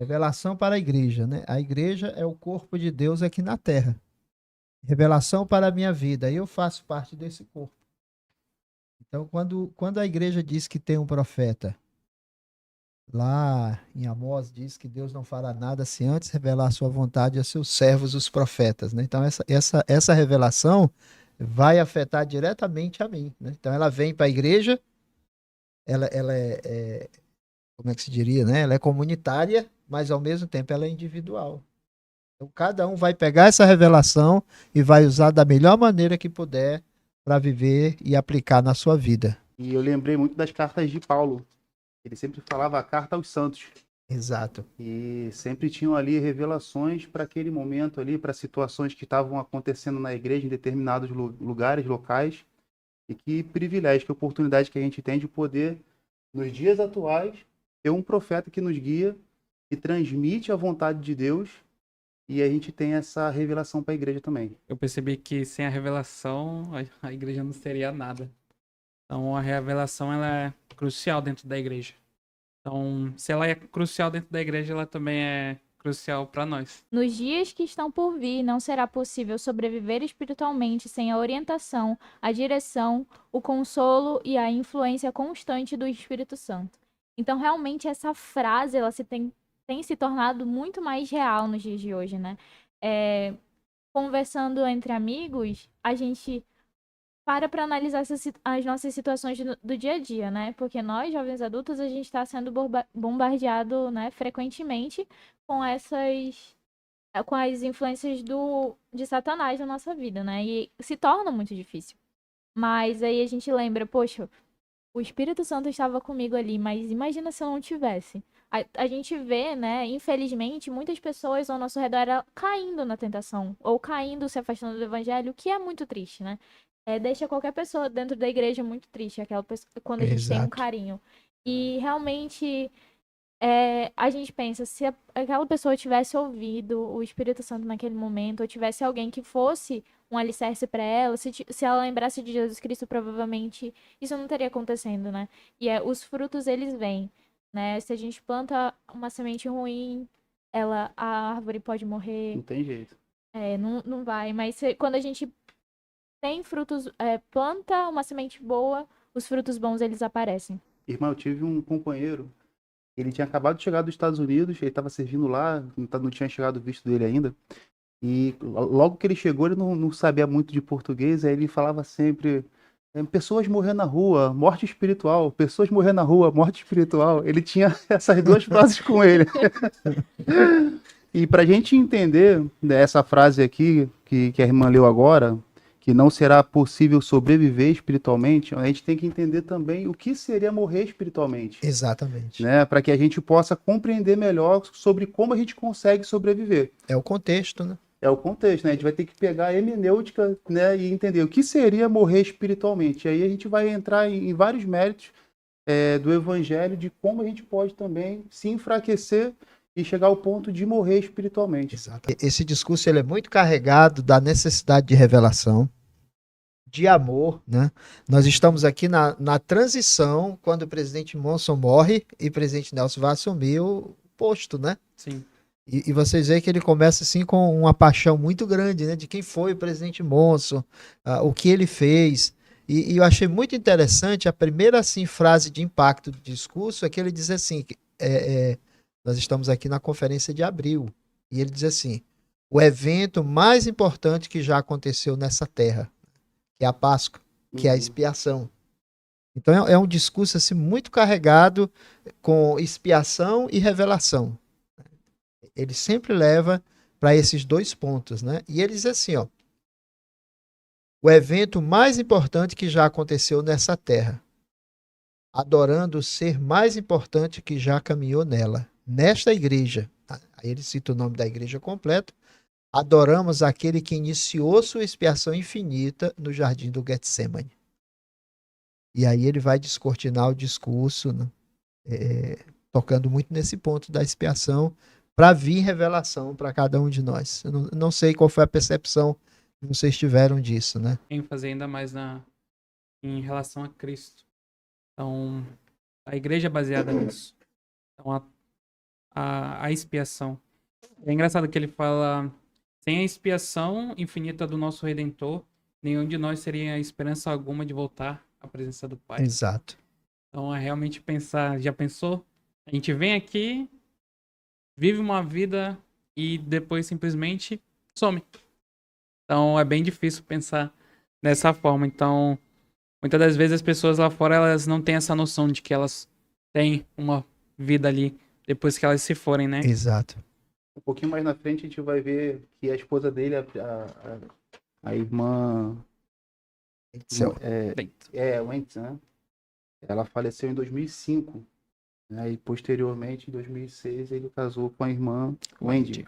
Revelação para a igreja, né? A igreja é o corpo de Deus aqui na terra. Revelação para a minha vida. Eu faço parte desse corpo. Então, quando a igreja diz que tem um profeta, lá em Amós diz que Deus não fará nada se antes revelar a sua vontade a seus servos, os profetas, né? Então, essa revelação vai afetar diretamente a mim, né? Então, ela vem para a igreja, ela como é que se diria, né? Ela é comunitária, mas ao mesmo tempo ela é individual. Então, cada um vai pegar essa revelação e vai usar da melhor maneira que puder para viver e aplicar na sua vida. E eu lembrei muito das cartas de Paulo. Ele sempre falava a carta aos santos. Exato. E sempre tinham ali revelações para aquele momento ali, para situações que estavam acontecendo na igreja em determinados lugares, locais. E que privilégio, que oportunidade que a gente tem de poder, nos dias atuais, ter um profeta que nos guia, que transmite a vontade de Deus, e a gente tem essa revelação para a igreja também. Eu percebi que sem a revelação, a igreja não seria nada. Então, a revelação ela é crucial dentro da igreja. Então, se ela é crucial dentro da igreja, ela também é crucial para nós. Nos dias que estão por vir, não será possível sobreviver espiritualmente sem a orientação, a direção, o consolo e a influência constante do Espírito Santo. Então, realmente, essa frase ela tem se tornado muito mais real nos dias de hoje, né? Conversando entre amigos, a gente para analisar as nossas situações do dia a dia, né? Porque nós, jovens adultos, a gente está sendo bombardeado, né, frequentemente com com as influências de Satanás na nossa vida, né? E se torna muito difícil. Mas aí a gente lembra, poxa, o Espírito Santo estava comigo ali, mas imagina se eu não tivesse. A gente vê, né, infelizmente, muitas pessoas ao nosso redor caindo na tentação, ou caindo, se afastando do evangelho, o que é muito triste, né? Deixa qualquer pessoa dentro da igreja muito triste, aquela pessoa, quando a gente tem um Exato. carinho. E realmente a gente pensa, se aquela pessoa tivesse ouvido o Espírito Santo naquele momento, ou tivesse alguém que fosse um alicerce para ela, se ela lembrasse de Jesus Cristo, provavelmente isso não teria acontecendo, né? E os frutos, eles vêm, né? Se a gente planta uma semente ruim, a árvore pode morrer. Não tem jeito. Não vai. Mas quando a gente tem frutos, planta uma semente boa, os frutos bons, eles aparecem. Irmão, eu tive um companheiro, ele tinha acabado de chegar dos Estados Unidos, ele estava servindo lá, não tinha chegado o visto dele ainda. E logo que ele chegou, ele não sabia muito de português, aí ele falava sempre: pessoas morrendo na rua, morte espiritual, pessoas morrendo na rua, morte espiritual. Ele tinha essas duas frases com ele. E para a gente entender, né, essa frase aqui, que a irmã leu agora, que não será possível sobreviver espiritualmente, a gente tem que entender também o que seria morrer espiritualmente. Exatamente. Né, para que a gente possa compreender melhor sobre como a gente consegue sobreviver. É o contexto, né? É o contexto, né? A gente vai ter que pegar a hermenêutica, né, e entender o que seria morrer espiritualmente. E aí a gente vai entrar em vários méritos do evangelho, de como a gente pode também se enfraquecer e chegar ao ponto de morrer espiritualmente. Exato. Esse discurso ele é muito carregado da necessidade de revelação, de amor, né? Nós estamos aqui na transição, quando o presidente Monson morre e o presidente Nelson vai assumir o posto, né? Sim. E vocês veem que ele começa assim com uma paixão muito grande, né? De quem foi o presidente Monson, o que ele fez. E eu achei muito interessante a primeira assim, frase de impacto do discurso é que ele diz assim, nós estamos aqui na conferência de abril, e ele diz assim, o evento mais importante que já aconteceu nessa terra, que é a Páscoa, que é a expiação. Então é um discurso assim, muito carregado com expiação e revelação. Ele sempre leva para esses dois pontos, né? E ele diz assim, ó, o evento mais importante que já aconteceu nessa terra, adorando o ser mais importante que já caminhou nela, nesta igreja. Aí ele cita o nome da igreja completo. Adoramos aquele que iniciou sua expiação infinita no jardim do Getsemane. E aí ele vai descortinar o discurso, né? Tocando muito nesse ponto da expiação, para vir revelação para cada um de nós. Eu não sei qual foi a percepção que vocês tiveram disso, né? ênfase ainda mais em relação a Cristo. Então, a igreja é baseada nisso. Então, a expiação. É engraçado que ele fala, sem a expiação infinita do nosso Redentor, nenhum de nós teria esperança alguma de voltar à presença do Pai. Exato. Então é realmente pensar, já pensou? A gente vem aqui, vive uma vida e depois simplesmente some. Então é bem difícil pensar dessa forma. Então, muitas das vezes as pessoas lá fora, elas não têm essa noção de que elas têm uma vida ali depois que elas se forem, né? Exato. Um pouquinho mais na frente a gente vai ver que a esposa dele, a irmã Wentz, né? Ela faleceu em 2005, né? E posteriormente, em 2006, ele casou com a irmã Wendy.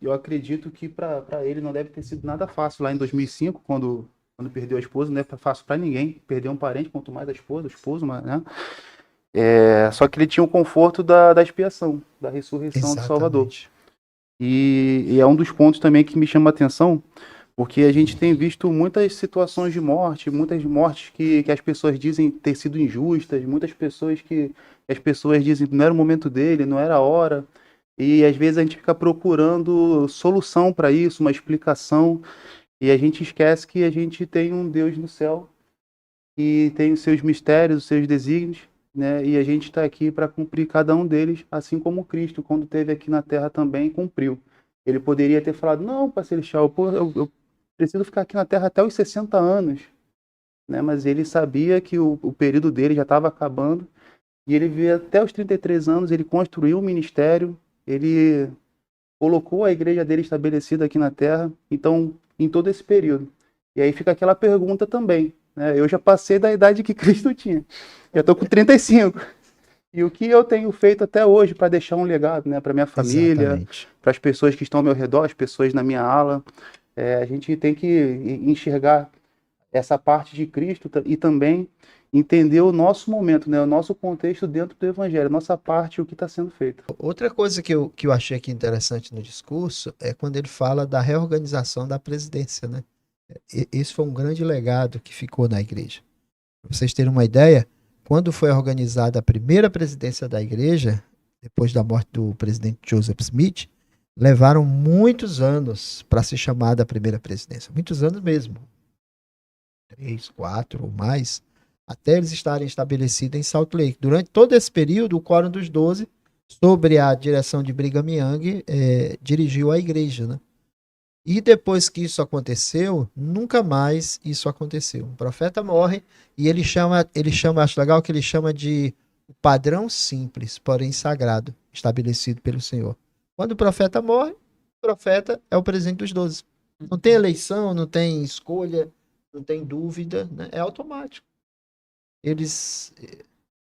Eu acredito que para ele não deve ter sido nada fácil lá em 2005, quando perdeu a esposa. Não é fácil para ninguém perder um parente, quanto mais a esposa, o esposo, né? Só que ele tinha o conforto da expiação, da ressurreição do Salvador. E é um dos pontos também que me chama a atenção, porque a gente tem visto muitas situações de morte, muitas mortes que as pessoas dizem ter sido injustas, muitas pessoas que as pessoas dizem que não era o momento dele, não era a hora. E às vezes a gente fica procurando solução para isso, uma explicação, e a gente esquece que a gente tem um Deus no céu, que tem os seus mistérios, os seus desígnios, né? E a gente está aqui para cumprir cada um deles, assim como Cristo, quando esteve aqui na Terra também, cumpriu. Ele poderia ter falado, não, Pai Celestial, eu preciso ficar aqui na Terra até os 60 anos, né? Mas ele sabia que o período dele já estava acabando, e ele veio até os 33 anos, ele construiu um ministério, ele colocou a igreja dele estabelecida aqui na Terra, então, em todo esse período. E aí fica aquela pergunta também, né? Eu já passei da idade que Cristo tinha, já estou com 35. E o que eu tenho feito até hoje para deixar um legado, né, para minha família, para as pessoas que estão ao meu redor, as pessoas na minha ala. A gente tem que enxergar essa parte de Cristo e também entender o nosso momento, né, o nosso contexto dentro do Evangelho, a nossa parte, o que está sendo feito. Outra coisa que eu achei aqui interessante no discurso é quando ele fala da reorganização da presidência, né? Esse foi um grande legado que ficou na igreja. Para vocês terem uma ideia, quando foi organizada a primeira presidência da igreja, depois da morte do presidente Joseph Smith, levaram muitos anos para se chamar da primeira presidência. Muitos anos mesmo. 3, 4 ou mais, até eles estarem estabelecidos em Salt Lake. Durante todo esse período, o Quórum dos 12, sob a direção de Brigham Young, dirigiu a igreja, né? E depois que isso aconteceu, nunca mais isso aconteceu. O profeta morre e ele chama, acho legal que ele chama de padrão simples, porém sagrado, estabelecido pelo Senhor. Quando o profeta morre, o profeta é o presidente dos 12. Não tem eleição, não tem escolha, não tem dúvida, né? É automático. Eu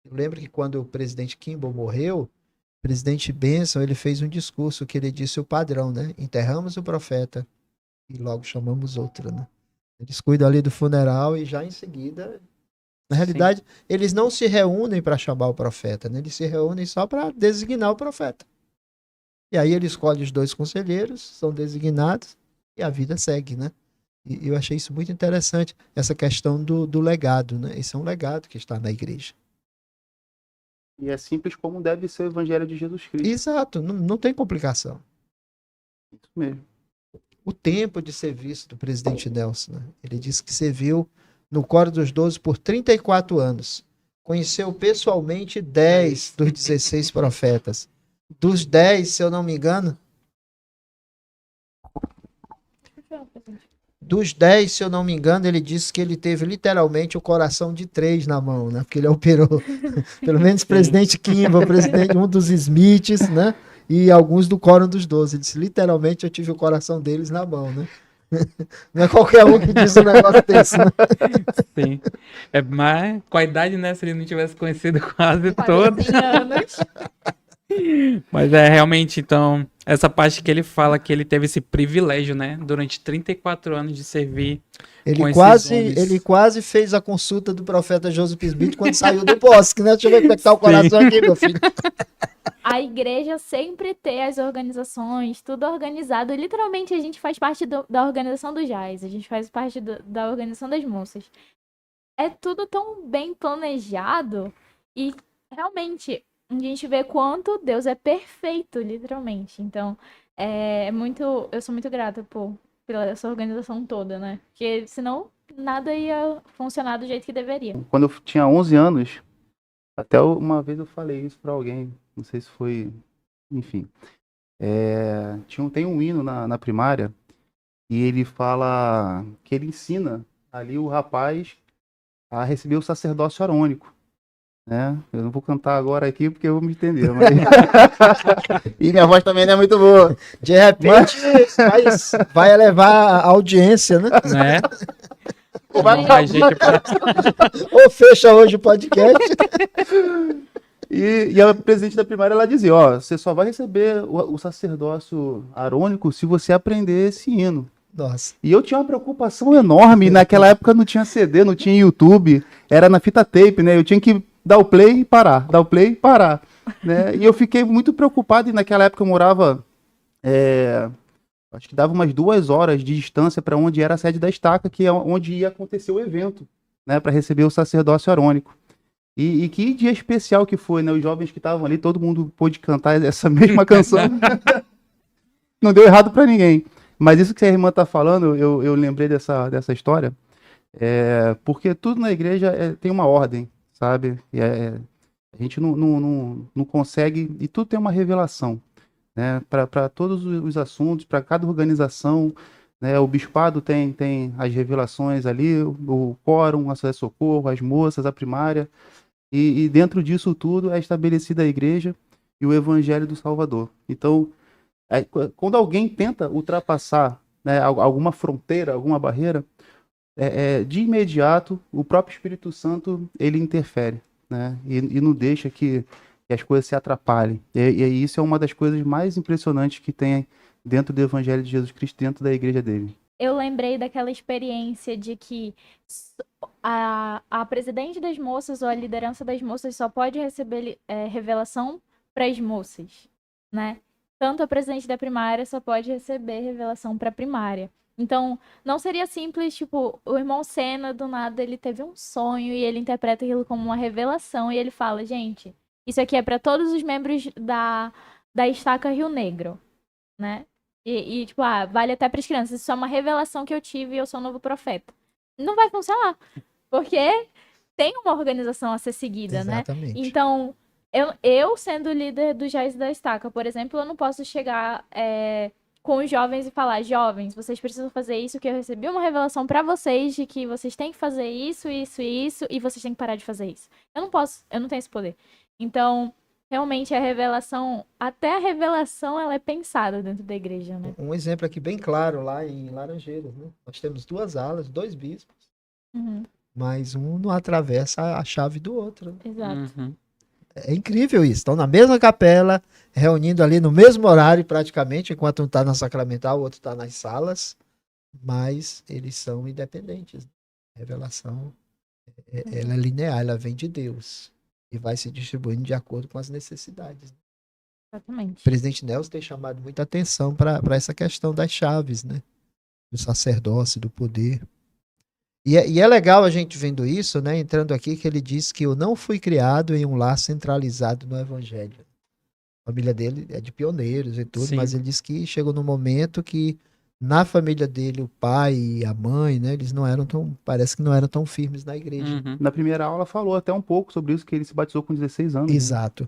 lembro que quando o presidente Kimball morreu, o presidente Benson, ele fez um discurso que ele disse o padrão, né? Enterramos o profeta e logo chamamos outro, né? Eles cuidam ali do funeral e já em seguida, na realidade, eles não se reúnem para chamar o profeta, né? Eles se reúnem só para designar o profeta. E aí ele escolhe os 2 conselheiros, são designados e a vida segue, né? E eu achei isso muito interessante, essa questão do legado, né? Esse é um legado que está na igreja. E é simples como deve ser o Evangelho de Jesus Cristo. Exato, não tem complicação. Isso mesmo. O tempo de serviço do presidente Nelson, né? Ele disse que serviu no Quórum dos 12 por 34 anos. Conheceu pessoalmente 10 dos 16 profetas. Dos 10, se eu não me engano, ele disse que ele teve literalmente o coração de 3 na mão, né? Porque ele operou, pelo menos, presidente Kimball, presidente um dos Smiths, né? E alguns do Quórum dos 12. Ele disse, literalmente, eu tive o coração deles na mão, né? Não é qualquer um que diz um negócio desse, né? Sim. Mas com a idade, né? Se ele não tivesse conhecido quase todos. Mas realmente, então, essa parte que ele fala que ele teve esse privilégio, né? Durante 34 anos de servir ele quase fez a consulta do profeta Joseph Smith quando saiu do bosque, né? Deixa eu ver como é que tá o coração aqui, meu filho. A igreja sempre tem as organizações, tudo organizado. Literalmente, a gente faz parte da organização do jazz, a gente faz parte da organização das moças. É tudo tão bem planejado e, realmente, a gente vê quanto Deus é perfeito, literalmente. Então, eu sou muito grata pela essa organização toda, né? Porque senão nada ia funcionar do jeito que deveria. Quando eu tinha 11 anos, até uma vez eu falei isso pra alguém, não sei se foi, enfim. Tem um hino na primária e ele fala que ele ensina ali o rapaz a receber o sacerdócio arônico, né? Eu não vou cantar agora aqui porque eu vou me entender, mas... E minha voz também não é muito boa. De repente, vai elevar a audiência, né? Né? Vai A gente Ou fecha hoje o podcast. E a presidente da primária, ela dizia, ó, você só vai receber o sacerdócio arônico se você aprender esse hino. Nossa. E eu tinha uma preocupação enorme, naquela época não tinha CD, não tinha YouTube, era na fita tape, né? Eu tinha que dar o play e parar, dar o play e parar, né? E eu fiquei muito preocupado, e naquela época eu morava, acho que dava umas 2 horas de distância para onde era a sede da estaca, que é onde ia acontecer o evento, né? Para receber o sacerdócio arônico. E que dia especial que foi, né? Os jovens que estavam ali, todo mundo pôde cantar essa mesma canção. Não deu errado para ninguém. Mas isso que a irmã tá falando, eu lembrei dessa história, porque tudo na igreja tem uma ordem, sabe? A gente não consegue, e tudo tem uma revelação, né? Para todos os assuntos, para cada organização, né? O bispado tem as revelações ali, o quórum, a socorro, as moças, a primária, e dentro disso tudo é estabelecida a igreja e o evangelho do Salvador. Então, quando alguém tenta ultrapassar, né, alguma fronteira, alguma barreira, de imediato o próprio Espírito Santo ele interfere, né, e não deixa que as coisas se atrapalhem. E isso é uma das coisas mais impressionantes que tem dentro do Evangelho de Jesus Cristo, dentro da igreja dele. Eu lembrei daquela experiência de que a presidente das moças ou a liderança das moças só pode receber revelação para as moças, né? Tanto a presidente da primária só pode receber revelação para a primária. Então, não seria simples, tipo, o irmão Senna, do nada, ele teve um sonho e ele interpreta aquilo como uma revelação e ele fala, gente, isso aqui é para todos os membros da Estaca Rio Negro, né? Tipo, vale até para as crianças. Isso é uma revelação que eu tive e eu sou um novo profeta. Não vai funcionar. Porque tem uma organização a ser seguida, Exatamente. né? Então, eu sendo líder do Jazz da Estaca, por exemplo, eu não posso chegar com os jovens e falar, jovens, vocês precisam fazer isso, que eu recebi uma revelação para vocês de que vocês têm que fazer isso, isso e isso, e vocês têm que parar de fazer isso. Eu não posso, eu não tenho esse poder. Então, realmente a revelação, até a revelação, ela é pensada dentro da igreja, né? Um exemplo aqui bem claro lá em Laranjeiras, né? Nós temos 2 alas, 2 bispos, mas um não atravessa a chave do outro. Exato. Uhum. É incrível isso. Estão na mesma capela, reunindo ali no mesmo horário praticamente, enquanto um está na sacramental, o outro está nas salas, mas eles são independentes. A revelação, ela é linear, ela vem de Deus e vai se distribuindo de acordo com as necessidades. Exatamente. O presidente Nelson tem chamado muita atenção para essa questão das chaves, né? Do sacerdócio, do poder. E é legal a gente vendo isso, né? Entrando aqui, que ele diz que eu não fui criado em um lar centralizado no evangelho. A família dele é de pioneiros e tudo, Sim. mas ele diz que chegou num momento que na família dele, o pai e a mãe, né? Eles não eram parece que não eram tão firmes na igreja. Uhum. Na primeira aula falou até um pouco sobre isso, que ele se batizou com 16 anos. Exato.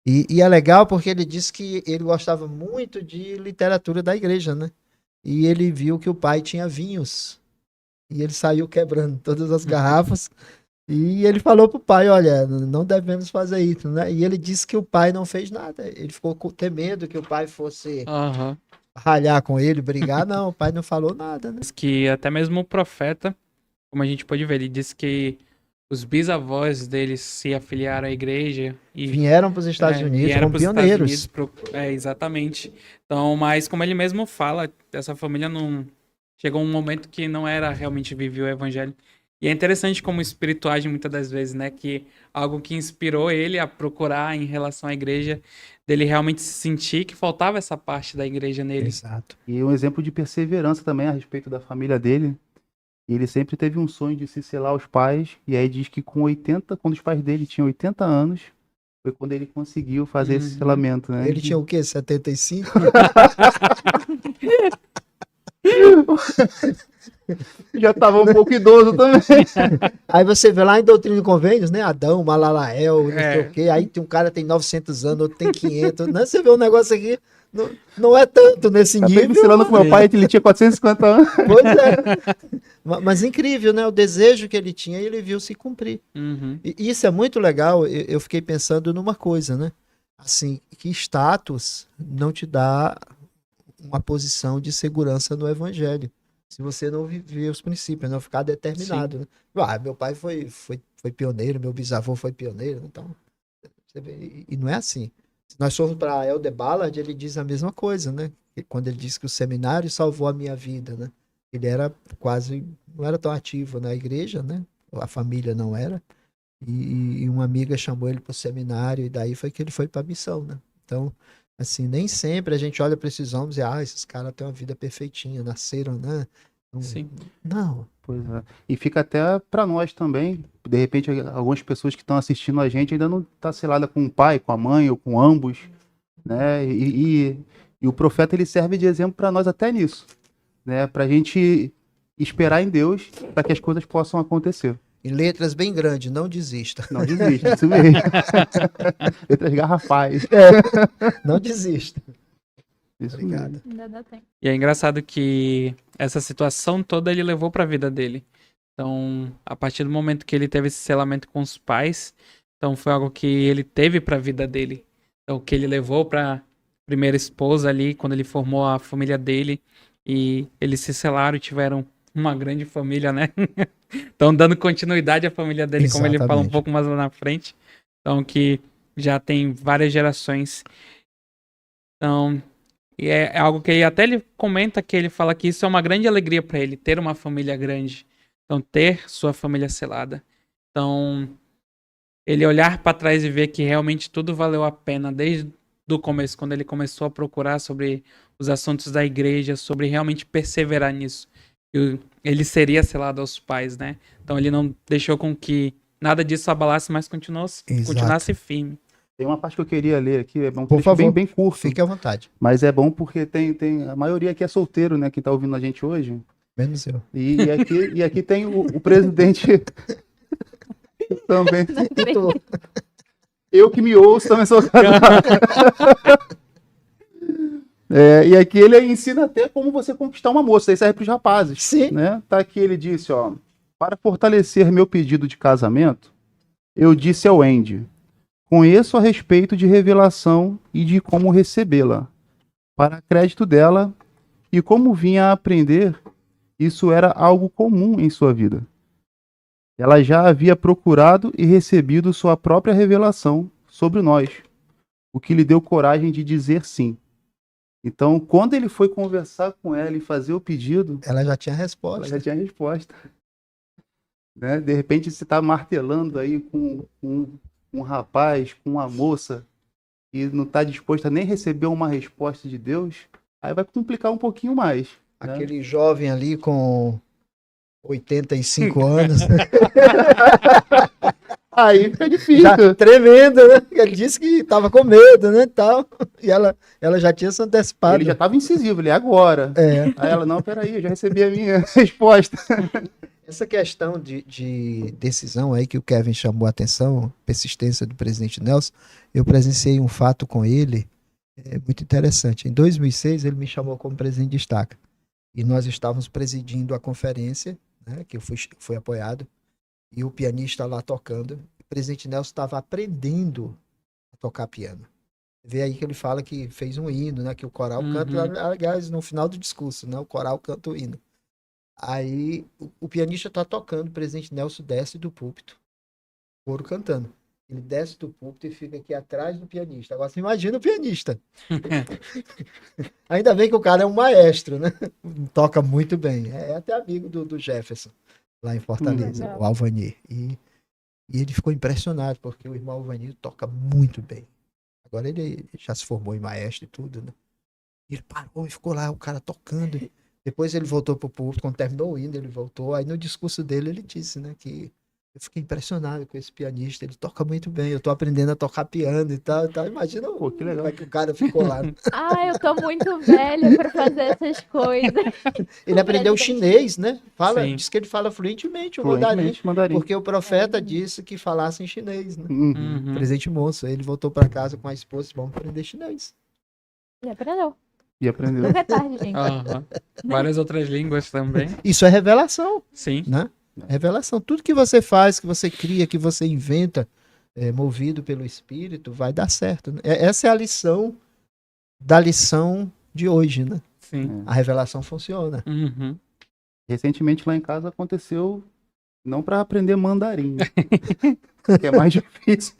E é legal porque ele disse que ele gostava muito de literatura da igreja, né? E ele viu que o pai tinha vinhos. E ele saiu quebrando todas as garrafas. E ele falou pro pai, olha, não devemos fazer isso, né? E ele disse que o pai não fez nada. Ele ficou temendo que o pai fosse Aham. ralhar com ele, brigar. Não, o pai não falou nada, né? Diz que até mesmo o profeta, como a gente pode ver, ele disse que os bisavós deles se afiliaram à igreja e Vieram para os Estados Unidos vieram como pros Estados pioneiros. exatamente. Então, mas como ele mesmo fala, essa família não chegou um momento que não era realmente viver o evangelho. E é interessante como o espírito age muitas das vezes, né? Que algo que inspirou ele a procurar em relação à igreja, dele realmente se sentir que faltava essa parte da igreja nele. Exato. E um exemplo de perseverança também a respeito da família dele. Ele sempre teve um sonho de se selar aos pais, e aí diz que com 80, quando os pais dele tinham 80 anos, foi quando ele conseguiu fazer esse Uhum. selamento, né? Ele tinha o quê? 75? Já tava um pouco idoso também. Aí você vê lá em Doutrina e Convênios, né? Adão, Malalael, não sei É. o quê. Aí tem um cara tem 900 anos, outro tem 500. Né? Você vê um negócio aqui, não é tanto nesse Acabei nível. ensinando com meu pai que ele tinha 450 anos. Pois é. Mas incrível, né? O desejo que ele tinha, ele viu se cumprir. Uhum. E isso é muito legal. Eu fiquei pensando numa coisa, né? Assim, que status não te dá uma posição de segurança no evangelho. Se você não viver os princípios, não ficar determinado. Né? Meu pai foi pioneiro, meu bisavô foi pioneiro. Então, você vê, e não é assim. Se nós formos para Elder Ballard, ele diz a mesma coisa, né? Quando ele diz que o seminário salvou a minha vida, né? Ele era quase, não era tão ativo na igreja, né? A família não era. E uma amiga chamou ele para o seminário, e daí foi que ele foi para a missão, né? Então, assim, nem sempre a gente olha para esses homens e, esses caras têm uma vida perfeitinha, nasceram, né? Sim. Não. Pois é. E fica até para nós também. De repente, algumas pessoas que estão assistindo a gente ainda não tá selada com o pai, com a mãe ou com ambos, né? E o profeta ele serve de exemplo para nós até nisso, né? Para a gente esperar em Deus para que as coisas possam acontecer. Em letras bem grandes, não desista. Não desista, isso mesmo. Letras garrafais. Não desista. Isso Obrigado. mesmo. Ainda dá tempo. E é engraçado que essa situação toda ele levou pra vida dele. Então, a partir do momento que ele teve esse selamento com os pais, então foi algo que ele teve pra vida dele. Então, o que ele levou pra primeira esposa ali, quando ele formou a família dele, e eles se selaram e tiveram uma grande família, né? Então, dando continuidade à família dele, como ele fala um Exatamente. pouco mais lá na frente. Então, que já tem várias gerações. Então, e é algo que ele comenta, que ele fala que isso é uma grande alegria para ele, ter uma família grande. Então, ter sua família selada. Então, ele olhar para trás e ver que realmente tudo valeu a pena desde o começo, quando ele começou a procurar sobre os assuntos da igreja, sobre realmente perseverar nisso. Ele seria selado aos pais, né? Então, ele não deixou com que nada disso abalasse, mas continuasse firme. Tem uma parte que eu queria ler aqui, é um Por texto favor, bem curto, fique à vontade. mas é bom porque tem a maioria aqui é solteiro, né, que tá ouvindo a gente hoje. Menos eu. E aqui tem o presidente também. Eu que me ouço também sou casado. E aqui ele ensina até como você conquistar uma moça. Isso serve para os rapazes. Sim. Né? Tá aqui, ele disse, ó. Para fortalecer meu pedido de casamento, eu disse ao Andy: conheço a respeito de revelação e de como recebê-la. Para crédito dela, e como vinha a aprender, isso era algo comum em sua vida. Ela já havia procurado e recebido sua própria revelação sobre nós, o que lhe deu coragem de dizer sim. Então, quando ele foi conversar com ela e fazer o pedido, Ela já tinha ela resposta. já tinha a resposta. Né? De repente, você está martelando aí com um rapaz, com uma moça, e não está disposto a nem receber uma resposta de Deus, aí vai complicar um pouquinho mais. Né? Aquele jovem ali com 85 anos, Aí fica difícil. já tremendo, né? Ele disse que estava com medo, né, tal. E ela já tinha se antecipado. Ele já estava incisivo, ele é agora. É. Aí ela, não, peraí, eu já recebi a minha resposta. Essa questão de decisão aí que o Kevin chamou a atenção, persistência do presidente Nelson, eu presenciei um fato com ele muito interessante. Em 2006, ele me chamou como presidente de estaca. E nós estávamos presidindo a conferência, né, que eu fui apoiado, e o pianista lá tocando. O presidente Nelson estava aprendendo a tocar piano. Vê aí que ele fala que fez um hino, né, que o coral canta, aliás, no final do discurso, né, o coral canta o hino. Aí o pianista está tocando, o presidente Nelson desce do púlpito, o coro cantando. Ele desce do púlpito e fica aqui atrás do pianista. Agora você imagina o pianista. Ainda bem que o cara é um maestro, né? Toca muito bem. É até amigo do Jefferson, lá em Fortaleza, o Alvanir. E ele ficou impressionado, porque o irmão Alvanir toca muito bem. Agora ele já se formou em maestro e tudo, né? E ele parou e ficou lá, o cara tocando. Depois ele voltou pro púlpito, quando terminou o hino, ele voltou. Aí no discurso dele ele disse, né, que Eu fiquei impressionado com esse pianista, ele toca muito bem, eu tô aprendendo a tocar piano e tal, e tal. Imagina Pô, que legal. como é que o cara ficou lá. Eu tô muito velha pra fazer essas coisas. Ele aprendeu presidente. chinês, né? Sim. Diz que ele fala fluentemente o mandarim, Fluentemente, mandarim. porque o profeta disse que falasse em chinês, né? Uhum. Uhum. Presidente Monson, ele voltou para casa com a esposa, vamos aprender chinês. E aprendeu. E aprendeu. Nunca é tarde, gente. Aham. Várias outras línguas também. Isso é revelação, Sim. né? Revelação. Tudo que você faz, que você cria, que você inventa, movido pelo Espírito, vai dar certo, né? Essa é a lição da lição de hoje, né? Sim. A revelação funciona. Uhum. Recentemente lá em casa aconteceu, não para aprender mandarim, que é mais difícil,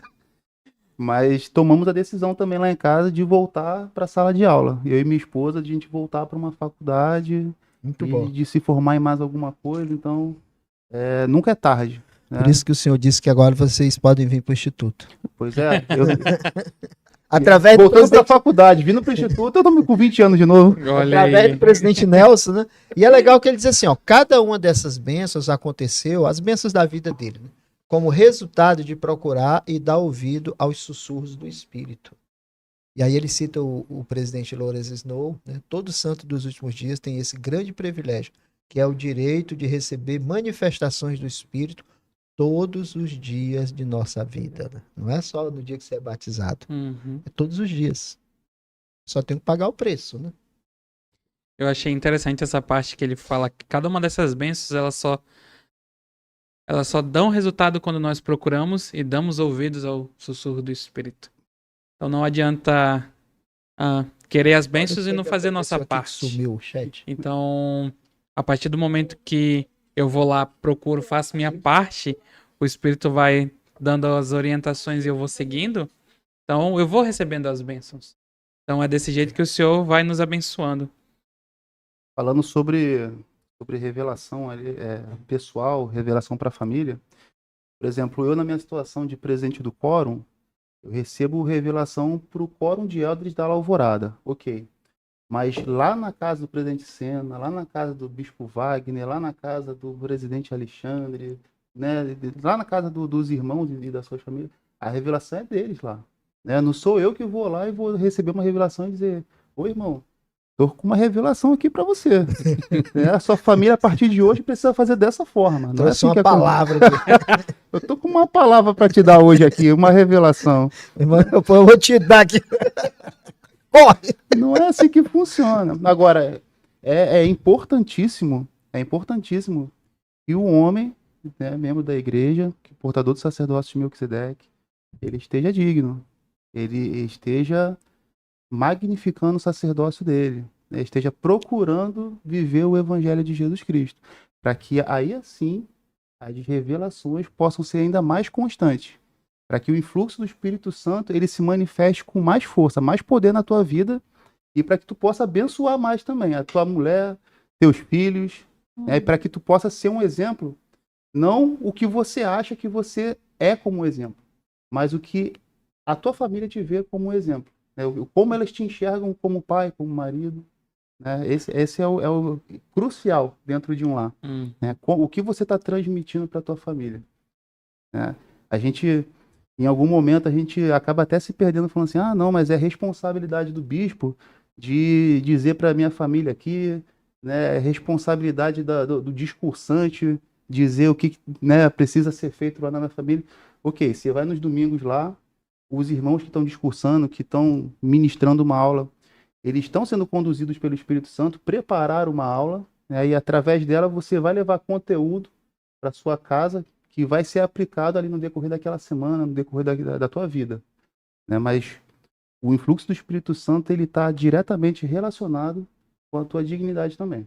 mas tomamos a decisão também lá em casa de voltar para a sala de aula. Eu e minha esposa, de a gente voltar para uma faculdade Muito e bom. de se formar em mais alguma coisa, então nunca é tarde. Né? Por isso que o senhor disse que agora vocês podem vir para o Instituto. Pois é, eu Através do voltando para a presidente, faculdade, vindo para o Instituto, eu tô com 20 anos de novo. Olha através aí. do presidente Nelson, né? E é legal que ele diz assim, ó, cada uma dessas bênçãos aconteceu, as bênçãos da vida dele, né? Como resultado de procurar e dar ouvido aos sussurros do Espírito. E aí ele cita o presidente Lawrence Snow, né? Todo santo dos últimos dias tem esse grande privilégio, que é o direito de receber manifestações do Espírito todos os dias de nossa vida, né? Não é só no dia que você é batizado, Uhum. é todos os dias. Só tem que pagar o preço, né? Eu achei interessante essa parte que ele fala que cada uma dessas bênçãos, elas só dão resultado quando nós procuramos e damos ouvidos ao sussurro do Espírito. Então não adianta querer as bênçãos e não fazer nossa parte. Sumiu o chat. Então, a partir do momento que eu vou lá, procuro, faço minha parte, o Espírito vai dando as orientações e eu vou seguindo, então eu vou recebendo as bênçãos. Então é desse jeito que o Senhor vai nos abençoando. Falando sobre revelação ali, pessoal, revelação para a família. Por exemplo, eu na minha situação de presidente do quórum, eu recebo revelação para o quórum de elders da Alvorada, ok. Mas lá na casa do presidente Senna, lá na casa do bispo Wagner, lá na casa do presidente Alexandre, né, lá na casa dos irmãos e das suas famílias, a revelação é deles lá. Né? Não sou eu que vou lá e vou receber uma revelação e dizer, ô irmão, tô com uma revelação aqui para você. A sua família a partir de hoje precisa fazer dessa forma. Não Trouxe é assim uma que palavra. Eu tô com uma palavra para te dar hoje aqui, uma revelação. Irmão, eu vou te dar aqui. Corre! Não é assim que funciona. Agora, é importantíssimo que o homem, né, membro da igreja, portador do sacerdócio de Melquisedeque, ele esteja digno, ele esteja magnificando o sacerdócio dele, né, esteja procurando viver o evangelho de Jesus Cristo, para que aí assim as revelações possam ser ainda mais constantes, para que o influxo do Espírito Santo ele se manifeste com mais força, mais poder na tua vida e para que tu possa abençoar mais também a tua mulher, teus filhos, né, e para que tu possa ser um exemplo, não o que você acha que você é como exemplo, mas o que a tua família te vê como exemplo, né, como elas te enxergam como pai, como marido, né, esse é o crucial dentro de um lar, né, o que você está transmitindo para a tua família, né? A gente em algum momento a gente acaba até se perdendo falando assim, não, mas é responsabilidade do bispo de dizer para a minha família aqui, né, é responsabilidade do discursante dizer o que, né, precisa ser feito lá na minha família. Ok, você vai nos domingos lá, os irmãos que estão discursando, que estão ministrando uma aula, eles estão sendo conduzidos pelo Espírito Santo, prepararam uma aula, né, e através dela você vai levar conteúdo para sua casa, que vai ser aplicado ali no decorrer daquela semana, no decorrer da tua vida, né? Mas o influxo do Espírito Santo ele está diretamente relacionado com a tua dignidade também.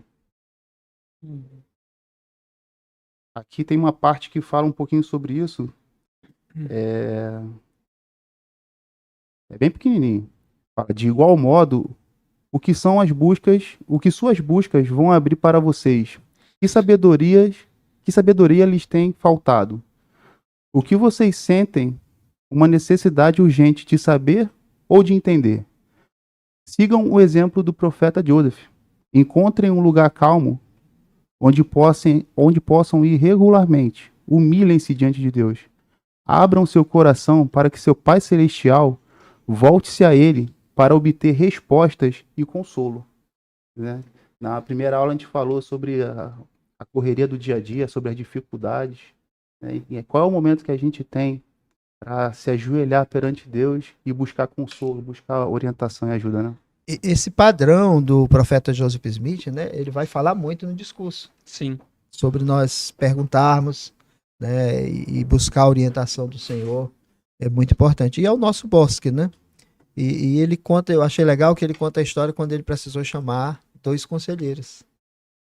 Aqui tem uma parte que fala um pouquinho sobre isso. É bem pequenininho. Fala, de igual modo, o que suas buscas vão abrir para vocês? Que sabedoria lhes tem faltado? O que vocês sentem uma necessidade urgente de saber ou de entender? Sigam o exemplo do profeta Joseph. Encontrem um lugar calmo onde possam ir regularmente, humilhem-se diante de Deus. Abram seu coração para que seu Pai Celestial volte-se a Ele para obter respostas e consolo. Né? Na primeira aula a gente falou sobre a correria do dia a dia, sobre as dificuldades. Né? E qual é o momento que a gente tem para se ajoelhar perante Deus e buscar consolo, buscar orientação e ajuda, né? Esse padrão do profeta Joseph Smith, né, ele vai falar muito no discurso Sim. sobre nós perguntarmos, né, e buscar a orientação do Senhor. É muito importante. E é o nosso Bosque, né? E ele conta, eu achei legal que ele conta a história quando ele precisou chamar 2 conselheiros.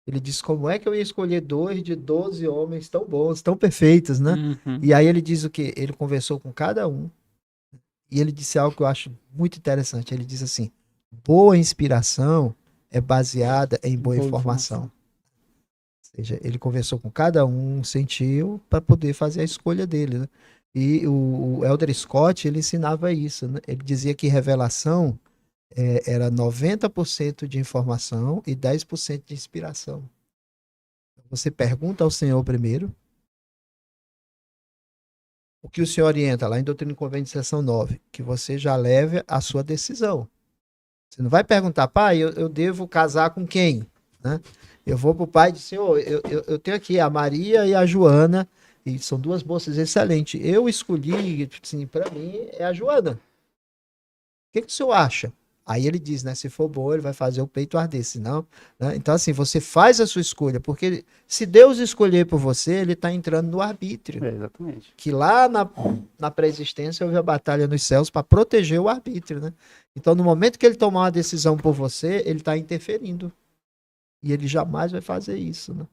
Ele disse como é que eu ia escolher 2 de 12 homens tão bons, tão perfeitos, né? Uhum. E aí ele diz o quê? Ele conversou com cada um e ele disse algo que eu acho muito interessante. Ele diz assim: boa inspiração é baseada em boa informação. Ou seja, ele conversou com cada um, sentiu, para poder fazer a escolha dele, né? E o Elder Scott, ele ensinava isso, né? Ele dizia que revelação era 90% de informação e 10% de inspiração. Você pergunta ao Senhor primeiro o que o Senhor orienta lá em Doutrina e Convênio, seção 9, que você já leve a sua decisão. Você não vai perguntar, pai, eu devo casar com quem? Né? Eu vou para o pai e dizer, Senhor, eu tenho aqui a Maria e a Joana, e são 2 moças excelentes. Eu escolhi, assim, para mim, é a Joana. O que o senhor acha? Aí ele diz, né? Se for bom, ele vai fazer o peito arder, senão, né? Então, assim, você faz a sua escolha, porque se Deus escolher por você, ele está entrando no arbítrio. Exatamente. Que lá na pré-existência houve a batalha nos céus para proteger o arbítrio, né? Então, no momento que ele tomar uma decisão por você, ele está interferindo. E ele jamais vai fazer isso, né?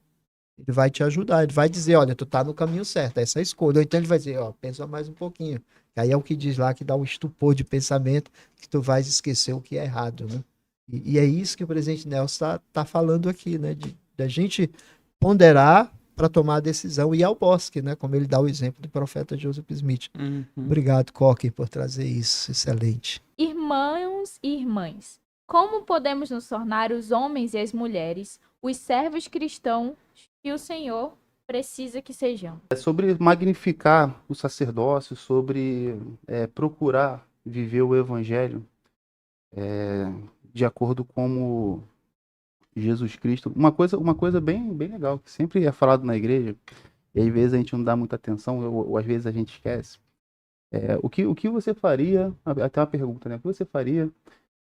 Ele vai te ajudar, ele vai dizer, olha, tu tá no caminho certo, essa é a escolha. Ou então ele vai dizer, ó, pensa mais um pouquinho. Aí é o que diz lá, que dá um estupor de pensamento, que tu vais esquecer o que é errado, né? E é isso que o presidente Nelson tá falando aqui, né? Da gente ponderar para tomar a decisão e ir ao bosque, né? Como ele dá o exemplo do profeta Joseph Smith. Uhum. Obrigado, Coque, por trazer isso. Excelente. Irmãos e irmãs, como podemos nos tornar os homens e as mulheres, os servos cristãos que o Senhor precisa que sejamos? É sobre magnificar o sacerdócio, sobre procurar viver o evangelho de acordo com Jesus Cristo. Uma coisa bem legal, que sempre é falado na igreja, e às vezes a gente não dá muita atenção, ou às vezes a gente esquece. O que você faria, até uma pergunta, né? O que você faria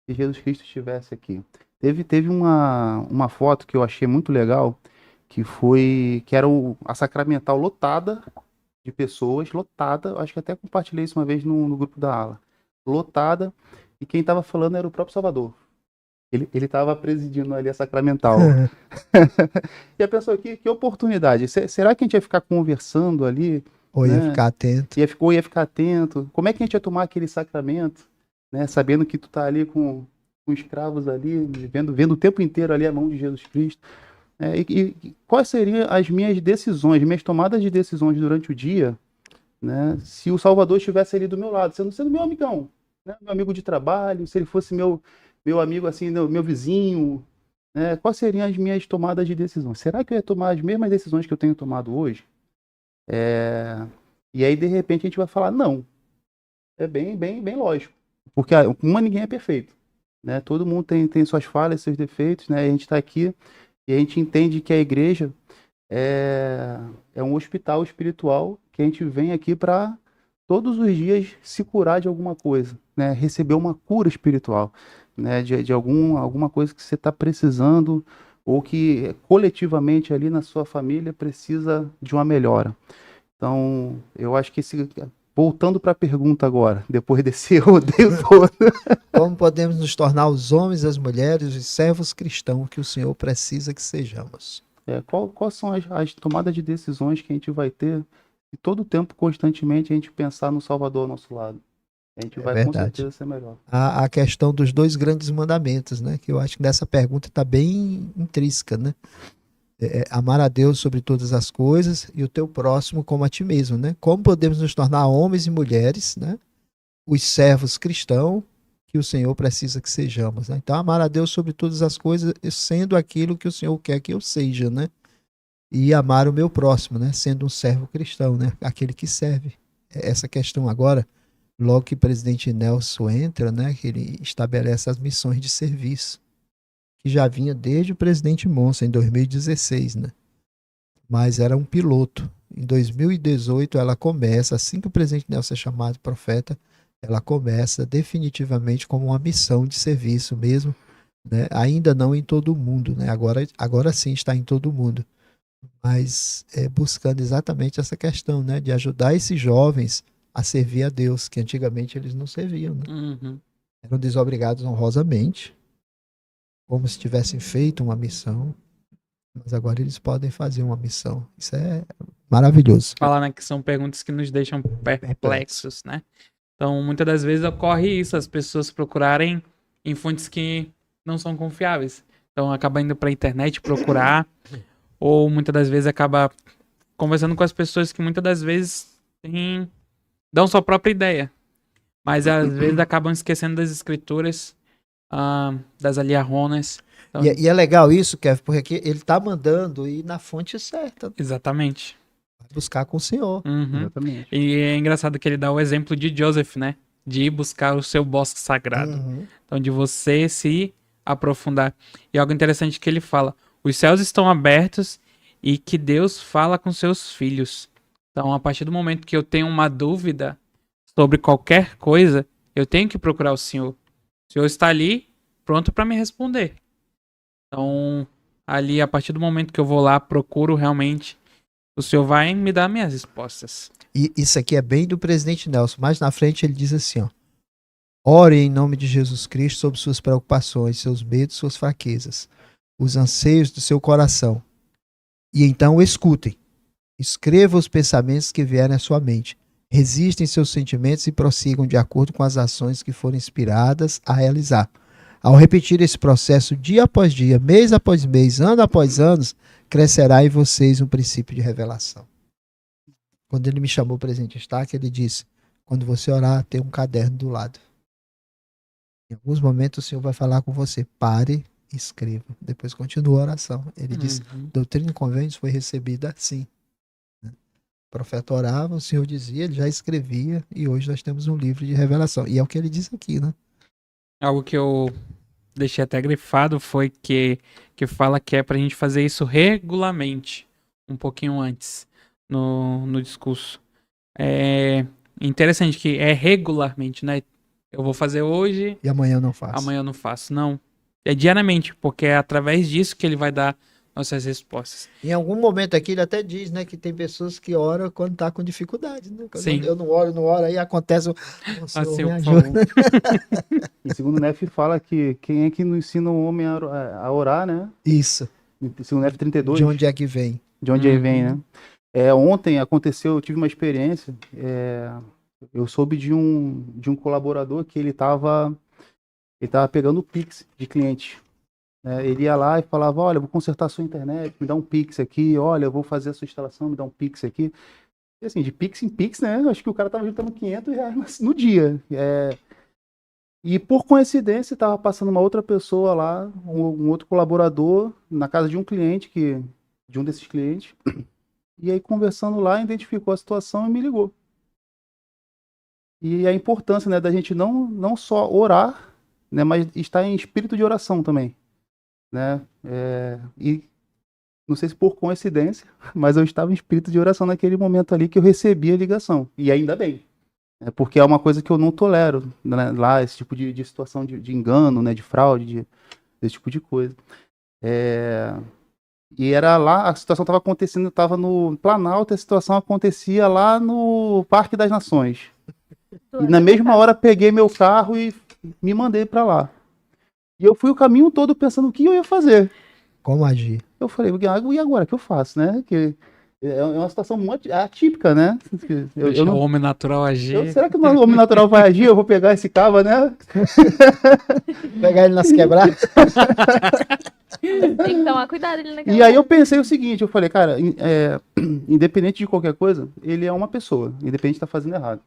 se Jesus Cristo estivesse aqui? Teve uma foto que eu achei muito legal, que era a Sacramental lotada de pessoas, lotada, acho que até compartilhei isso uma vez no grupo da ala, lotada, e quem estava falando era o próprio Salvador. Ele estava presidindo ali a Sacramental. E a pessoa, que oportunidade, será que a gente ia ficar conversando ali? Ou ia né? ficar atento. Ia ficar atento? Como é que a gente ia tomar aquele sacramento, né? Sabendo que tu tá ali com escravos ali, vendo o tempo inteiro ali a mão de Jesus Cristo. E quais seriam as minhas decisões, minhas tomadas de decisões durante o dia, né? Se o Salvador estivesse ali do meu lado, sendo meu amigão, né? Meu amigo de trabalho, se ele fosse meu amigo assim, meu vizinho, né? Quais seriam as minhas tomadas de decisões? Será que eu ia tomar as mesmas decisões que eu tenho tomado hoje? E aí, de repente, a gente vai falar, não. É bem lógico. Porque ninguém é perfeito, né? Todo mundo tem suas falhas, seus defeitos, né? A gente está aqui e a gente entende que a igreja é um hospital espiritual que a gente vem aqui para todos os dias se curar de alguma coisa, né? Receber uma cura espiritual, né? De alguma coisa que você está precisando ou que coletivamente ali na sua família precisa de uma melhora. Então, eu acho que voltando para a pergunta agora, depois desse rodeio todo. Como podemos nos tornar os homens e as mulheres, os servos cristãos que o Senhor precisa que sejamos? Quais são as tomadas de decisões que a gente vai ter e todo o tempo, constantemente, a gente pensar no Salvador ao nosso lado? A gente vai verdade. com certeza ser melhor. A questão dos 2 grandes mandamentos, né? Que eu acho que nessa pergunta está bem intrínseca, né? Amar a Deus sobre todas as coisas e o teu próximo como a ti mesmo, né? Como podemos nos tornar homens e mulheres, né? Os servos cristãos que o Senhor precisa que sejamos, né? Então, amar a Deus sobre todas as coisas, sendo aquilo que o Senhor quer que eu seja, né? e amar o meu próximo, né? Sendo um servo cristão, né? Aquele que serve. Essa questão agora, logo que o presidente Nelson entra, né? Que ele estabelece as missões de serviço, que já vinha desde o presidente Monson, em 2016, né? Mas era um piloto. Em 2018 ela começa, assim que o presidente Nelson é chamado profeta, ela começa definitivamente como uma missão de serviço mesmo, né? Ainda não em todo o mundo, né? Agora sim está em todo o mundo, mas buscando exatamente essa questão, né? De ajudar esses jovens a servir a Deus, que antigamente eles não serviam, né? Uhum. Eram desobrigados honrosamente, como se tivessem feito uma missão, mas agora eles podem fazer uma missão. Isso é maravilhoso. Falar, né, que são perguntas que nos deixam perplexos, né? Então, muitas das vezes ocorre isso, as pessoas procurarem em fontes que não são confiáveis. Então, acaba indo para a internet procurar, ou muitas das vezes acaba conversando com as pessoas que muitas das vezes dão sua própria ideia. Mas às vezes acabam esquecendo das escrituras, das aliarronas. Então, E é legal isso, Kevin, porque aqui ele está mandando ir na fonte certa, exatamente. buscar com o Senhor. Uhum. Exatamente. E é engraçado que ele dá o exemplo de Joseph, né? De ir buscar o seu bosque sagrado. Uhum. Então, de você se aprofundar. E algo interessante que ele fala: os céus estão abertos e que Deus fala com seus filhos. Então, a partir do momento que eu tenho uma dúvida sobre qualquer coisa, eu tenho que procurar o Senhor. O Senhor está ali, pronto para me responder. Então, ali, a partir do momento que eu vou lá, procuro realmente, o Senhor vai me dar minhas respostas. E isso aqui é bem do presidente Nelson. Mais na frente ele diz assim, ó: ore em nome de Jesus Cristo sobre suas preocupações, seus medos, suas fraquezas, os anseios do seu coração. E então escutem. Escreva os pensamentos que vierem à sua mente. Resistem seus sentimentos e prossigam de acordo com as ações que forem inspiradas a realizar. Ao repetir esse processo dia após dia, mês após mês, ano após ano, crescerá em vocês um princípio de revelação. Quando ele me chamou presidente Stark, ele disse: quando você orar, tem um caderno do lado. Em alguns momentos o Senhor vai falar com você. Pare e escreva. Depois continua a oração. Ele disse: doutrina e convênios foi recebida assim. O profeta orava, o Senhor dizia, ele já escrevia, e hoje nós temos um livro de revelação. E é o que ele diz aqui, né? Algo que eu deixei até grifado foi que fala que é pra gente fazer isso regularmente, um pouquinho antes, no discurso. É interessante que é regularmente, né? Eu vou fazer hoje, E amanhã eu não faço. amanhã eu não faço. Não. É diariamente, porque é através disso que ele vai dar nossas respostas. Em algum momento aqui ele até diz, né, que tem pessoas que oram quando tá com dificuldade, né? Quando Sim. eu não oro, aí acontece o Senhor Assim, me por ajuda. favor. E segundo o Neff fala que quem é que não ensina o homem a orar, né? Isso. Segundo o Neff 32. De onde é que vem? De onde ele vem, né? Ontem aconteceu, eu tive uma experiência, eu soube de um colaborador que ele tava pegando o Pix de cliente. Ele ia lá e falava: olha, eu vou consertar a sua internet, me dá um Pix aqui, olha, eu vou fazer a sua instalação, me dá um Pix aqui. E assim, de Pix em Pix, né? Acho que o cara tava juntando R$500 no dia. E por coincidência, estava passando uma outra pessoa lá, um outro colaborador, na casa de um cliente, de um desses clientes. E aí, conversando lá, identificou a situação e me ligou. E a importância, né, da gente não só orar, né, mas estar em espírito de oração também, né? E não sei se por coincidência, mas eu estava em espírito de oração naquele momento ali que eu recebi a ligação. E ainda bem. Porque é uma coisa que eu não tolero, né, lá, esse tipo de situação de engano, né, de fraude, desse tipo de coisa. E era lá, a situação estava acontecendo, estava no Planalto, a situação acontecia lá no Parque das Nações. E na mesma hora peguei meu carro e me mandei para lá. E eu fui o caminho todo pensando o que eu ia fazer. Como agir? Eu falei: e agora, o que eu faço, né? Que é uma situação muito atípica, né? Deixa o homem natural agir. Será que o homem natural vai agir? Eu vou pegar esse cava, né? Pegar ele nas quebradas? Tem que tomar cuidado ali naquela E aí eu pensei o seguinte, eu falei: cara, independente de qualquer coisa, ele é uma pessoa, independente de estar fazendo errado.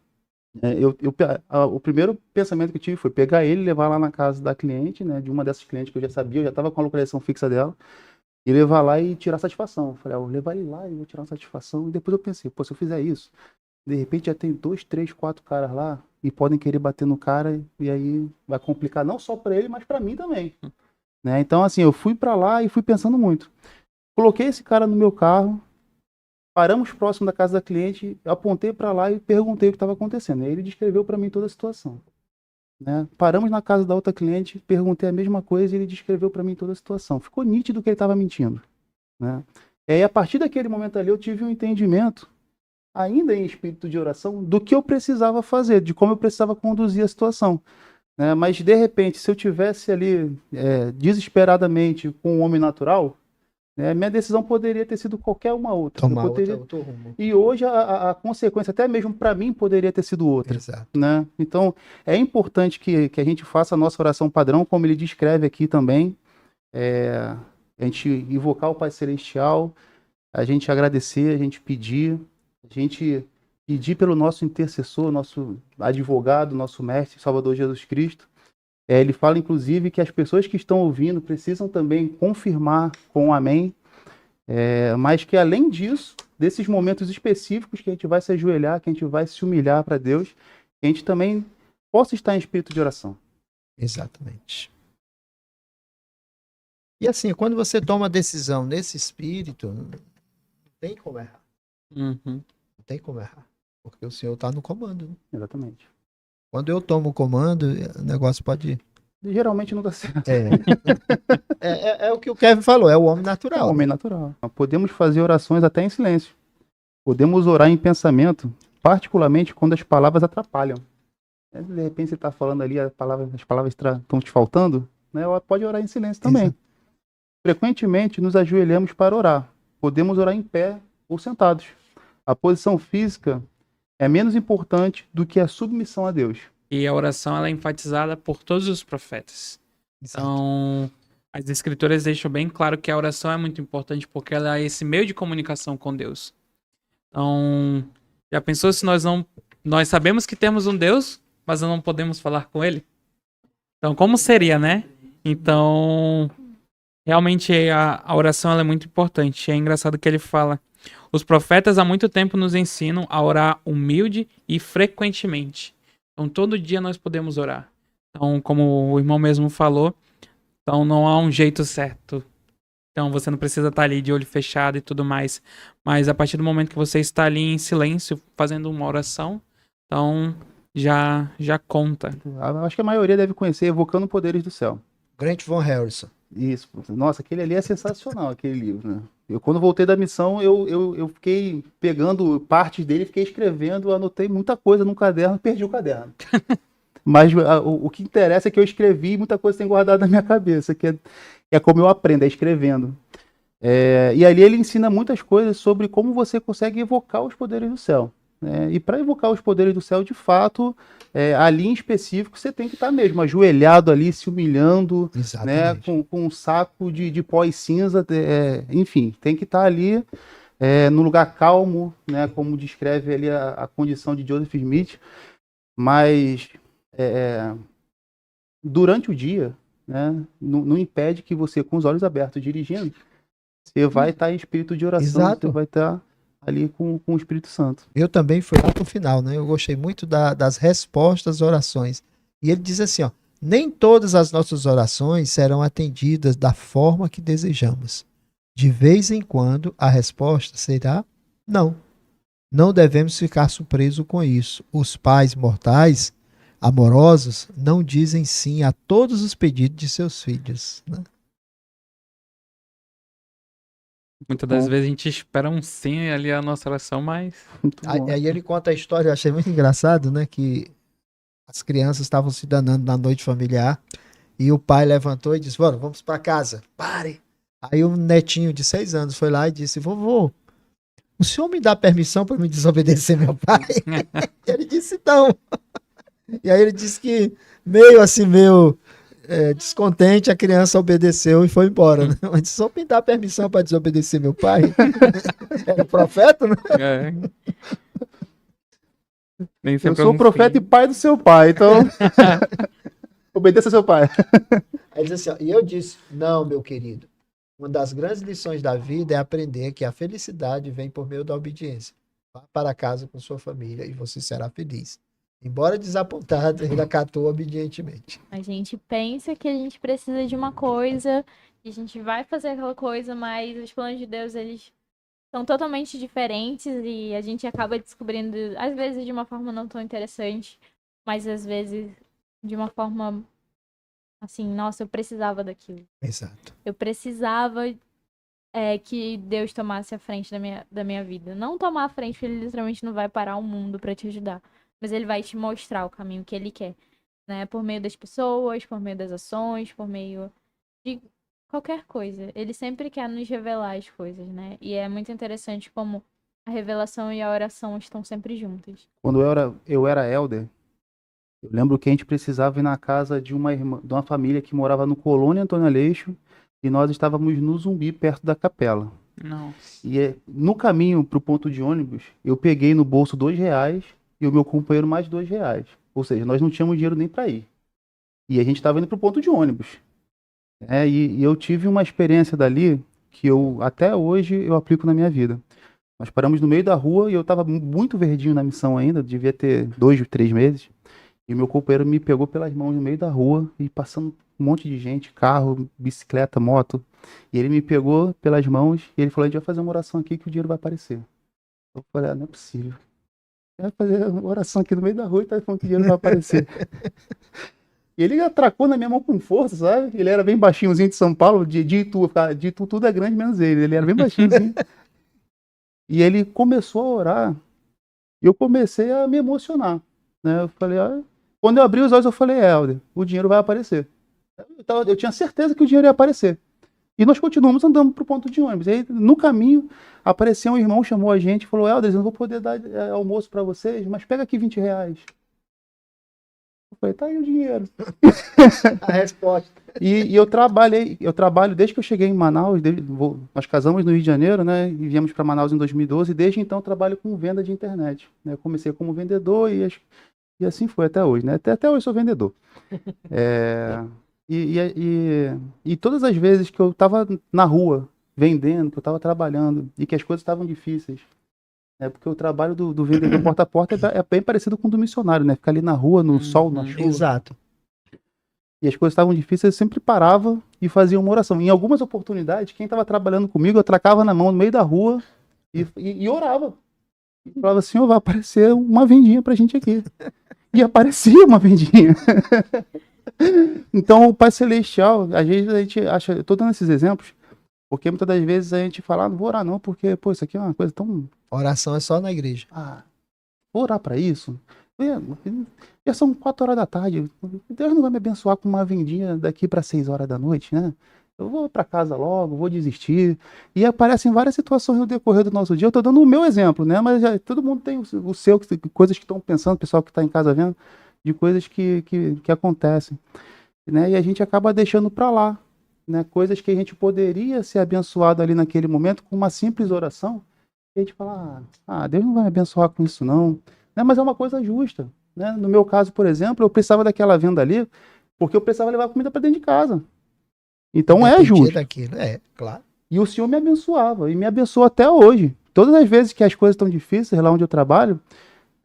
O primeiro pensamento que eu tive foi pegar ele, levar lá na casa da cliente, né, de uma dessas clientes que eu já sabia, eu já estava com a localização fixa dela, e levar lá e tirar satisfação. Eu falei, eu vou levar ele lá e vou tirar uma satisfação. E depois eu pensei, pô, se eu fizer isso, de repente já tem 2, 3, 4 caras lá e podem querer bater no cara e aí vai complicar não só para ele, mas para mim também. Né? Então, assim, eu fui para lá e fui pensando muito. Coloquei esse cara no meu carro, paramos próximo da casa da cliente, apontei para lá e perguntei o que estava acontecendo. Aí ele descreveu para mim toda a situação. Né? Paramos na casa da outra cliente, perguntei a mesma coisa e ele descreveu para mim toda a situação. Ficou nítido que ele estava mentindo. Né? E aí, a partir daquele momento ali, eu tive um entendimento, ainda em espírito de oração, do que eu precisava fazer, de como eu precisava conduzir a situação. Né? Mas, de repente, se eu tivesse ali desesperadamente com um homem natural, né, minha decisão poderia ter sido qualquer uma outra. Tomar Eu poderia... outro rumo. E hoje a consequência, até mesmo para mim, poderia ter sido outra. Exato. Né? Então, é importante que a gente faça a nossa oração padrão, como ele descreve aqui também. A gente invocar o Pai Celestial, a gente agradecer, a gente pedir pelo nosso intercessor, nosso advogado, nosso mestre, Salvador Jesus Cristo. Ele fala, inclusive, que as pessoas que estão ouvindo precisam também confirmar com um amém, mas que, além disso, desses momentos específicos que a gente vai se ajoelhar, que a gente vai se humilhar para Deus, que a gente também possa estar em espírito de oração. Exatamente. E assim, quando você toma a decisão nesse espírito, não tem como errar. Uhum. Não tem como errar. Porque o Senhor está no comando. Né? Exatamente. Quando eu tomo o comando, o negócio pode... Geralmente não dá certo. É o que o Kevin falou, é o homem É natural. o homem natural. Podemos fazer orações até em silêncio. Podemos orar em pensamento, particularmente quando as palavras atrapalham. De repente você está falando ali, as palavras estão te faltando, né? Pode orar em silêncio também. Exato. Frequentemente nos ajoelhamos para orar. Podemos orar em pé ou sentados. A posição física é menos importante do que a submissão a Deus. E a oração ela é enfatizada por todos os profetas. Então, as escrituras deixam bem claro que a oração é muito importante porque ela é esse meio de comunicação com Deus. Então, já pensou se nós sabemos que temos um Deus, mas não podemos falar com ele? Então, como seria, né? Então, realmente a oração ela é muito importante. É engraçado que ele fala: os profetas há muito tempo nos ensinam a orar humilde e frequentemente. Então, todo dia nós podemos orar. Então, como o irmão mesmo falou, então não há um jeito certo. Então, você não precisa estar ali de olho fechado e tudo mais. Mas a partir do momento que você está ali em silêncio, fazendo uma oração, então já conta. Eu acho que a maioria deve conhecer Evocando Poderes do Céu. Grant Von Harrison. Isso. Nossa, aquele ali é sensacional, aquele livro, né? Eu, quando voltei da missão, eu fiquei pegando partes dele, fiquei escrevendo, anotei muita coisa num caderno e perdi o caderno. Mas o que interessa é que eu escrevi e muita coisa tem guardado na minha cabeça, que é como eu aprendo, é escrevendo. E ali ele ensina muitas coisas sobre como você consegue evocar os poderes do céu. E para evocar os poderes do céu, de fato, ali em específico, você tem que estar mesmo ajoelhado ali, se humilhando, né, com um saco de pó e cinza, enfim, tem que estar ali no lugar calmo, né, como descreve ali a condição de Joseph Smith, mas durante o dia, né, não impede que você, com os olhos abertos, dirigindo, você vai estar em espírito de oração, Exato. você vai estar ali com o Espírito Santo. Eu também fui lá pro final, né? Eu gostei muito das respostas às orações. E ele diz assim, ó: nem todas as nossas orações serão atendidas da forma que desejamos. De vez em quando, a resposta será não. Não devemos ficar surpresos com isso. Os pais mortais, amorosos, não dizem sim a todos os pedidos de seus filhos. Né? Muitas das vezes a gente espera um sim ali a nossa oração, mas... Aí ele conta a história, eu achei muito engraçado, né? Que as crianças estavam se danando na noite familiar e o pai levantou e disse: vamos para casa. Pare! Aí o netinho de 6 anos foi lá e disse: vovô, o senhor me dá permissão para me desobedecer meu pai? Ele disse não. E aí ele disse que meio descontente, a criança obedeceu e foi embora. Né? Mas só me dá permissão para desobedecer meu pai? Era profeta, né? Eu sou o profeta e pai do seu pai, então obedeça ao seu pai. Aí diz assim, ó, e eu disse: não, meu querido, Uma das grandes lições da vida é aprender que a felicidade vem por meio da obediência. Vá para casa com sua família e você será feliz. Embora desapontado, ele acatou obedientemente. A gente pensa que a gente precisa de uma coisa, e a gente vai fazer aquela coisa, mas os planos de Deus, eles são totalmente diferentes e a gente acaba descobrindo, às vezes de uma forma não tão interessante, mas às vezes de uma forma assim, nossa, eu precisava daquilo. Exato. Eu precisava que Deus tomasse a frente da minha vida. Não tomar a frente, porque ele literalmente não vai parar o mundo pra te ajudar. Mas ele vai te mostrar o caminho que ele quer. Né? Por meio das pessoas, por meio das ações, por meio de qualquer coisa. Ele sempre quer nos revelar as coisas, né? E é muito interessante como a revelação e a oração estão sempre juntas. Quando eu era elder, eu lembro que a gente precisava ir na casa de uma irmã, de uma família que morava no Colônia Antônio Aleixo, e nós estávamos no Zumbi, perto da capela. Não. E no caminho para o ponto de ônibus, eu peguei no bolso R$ 2 e o meu companheiro mais R$ 2. Ou seja, nós não tínhamos dinheiro nem para ir. E a gente estava indo para o ponto de ônibus. E eu tive uma experiência dali que até hoje eu aplico na minha vida. Nós paramos no meio da rua e eu estava muito verdinho na missão ainda, devia ter 2, 3 meses. E meu companheiro me pegou pelas mãos no meio da rua e passando um monte de gente, carro, bicicleta, moto. E ele me pegou pelas mãos e ele falou: a gente vai fazer uma oração aqui que o dinheiro vai aparecer. Eu falei: não é possível. Vai fazer uma oração aqui no meio da rua e tá falando que o dinheiro vai aparecer. E ele atracou na minha mão com força, sabe? Ele era bem baixinhozinho de São Paulo, de Itu, tudo é grande menos ele. Ele era bem baixinhozinho. E ele começou a orar e eu comecei a me emocionar. Né? Eu falei: quando eu abri os olhos, eu falei: Helder, o dinheiro vai aparecer. Eu tinha certeza que o dinheiro ia aparecer. E nós continuamos andando pro ponto de ônibus. E aí, no caminho, apareceu um irmão, chamou a gente e falou: Helder, eu não vou poder dar almoço para vocês, mas pega aqui R$ 20. Eu falei: tá aí o dinheiro. A resposta. E eu trabalho desde que eu cheguei em Manaus, nós casamos no Rio de Janeiro, né, e viemos para Manaus em 2012, e desde então eu trabalho com venda de internet. Né? Eu comecei como vendedor e assim foi até hoje, né? Até hoje sou vendedor. E todas as vezes que eu estava na rua, vendendo, que eu estava trabalhando, e que as coisas estavam difíceis, porque o trabalho do vendedor porta a porta é bem parecido com o do missionário, né? Ficar ali na rua, no sol, na chuva. Exato. E as coisas estavam difíceis, eu sempre parava e fazia uma oração. Em algumas oportunidades, quem estava trabalhando comigo, eu atracava na mão no meio da rua e orava. E falava: Senhor, vai aparecer uma vendinha pra gente aqui. E aparecia uma vendinha. Então, o Pai Celestial, às vezes a gente acha, eu tô dando esses exemplos, porque muitas das vezes a gente fala: não vou orar não, porque, pô, isso aqui é uma coisa tão... Oração é só na igreja. Vou orar pra isso? Já são 4 horas da tarde, Deus não vai me abençoar com uma vendinha daqui para 6 horas da noite, né? Eu vou para casa logo, vou desistir. E aparecem várias situações no decorrer do nosso dia. Eu tô dando o meu exemplo, né? Mas todo mundo tem o seu, coisas que estão pensando, o pessoal que está em casa vendo, de coisas que acontecem. Né? E a gente acaba deixando para lá, né? Coisas que a gente poderia ser abençoado ali naquele momento com uma simples oração. E a gente fala: Deus não vai me abençoar com isso não. Né? Mas é uma coisa justa. Né? No meu caso, por exemplo, eu precisava daquela venda ali porque eu precisava levar comida para dentro de casa. Então é justo. Daquilo. Claro. E o Senhor me abençoava, e me abençoa até hoje. Todas as vezes que as coisas estão difíceis, lá onde eu trabalho,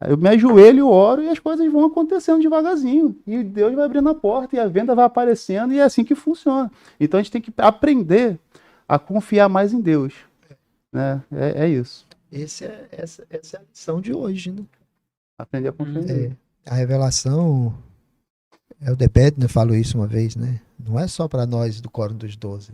eu me ajoelho, oro e as coisas vão acontecendo devagarzinho. E Deus vai abrindo a porta e a venda vai aparecendo e é assim que funciona. Então a gente tem que aprender a confiar mais em Deus. Né? É isso. Essa é a lição de hoje, né? Aprender a confiar em Deus. A revelação, o Debedner falou isso uma vez, né? Não é só para nós do Quórum dos 12.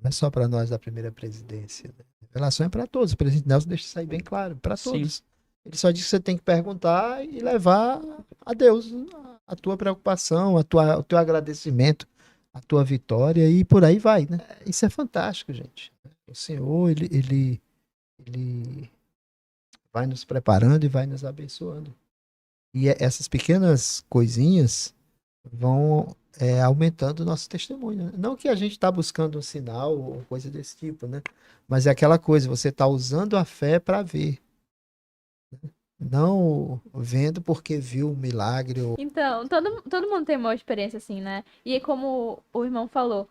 Não é só para nós da primeira presidência. Né? A revelação é para todos. O presidente Nelson deixa isso aí bem claro, para todos. Ele só diz que você tem que perguntar e levar a Deus a tua preocupação, o teu agradecimento, a tua vitória e por aí vai, né? Isso é fantástico, gente. O Senhor, ele vai nos preparando e vai nos abençoando. E essas pequenas coisinhas vão aumentando o nosso testemunho. Né? Não que a gente está buscando um sinal ou coisa desse tipo, né? Mas é aquela coisa, você está usando a fé para ver. Não vendo porque viu um milagre. Então, todo mundo tem uma experiência assim, né? E como o irmão falou,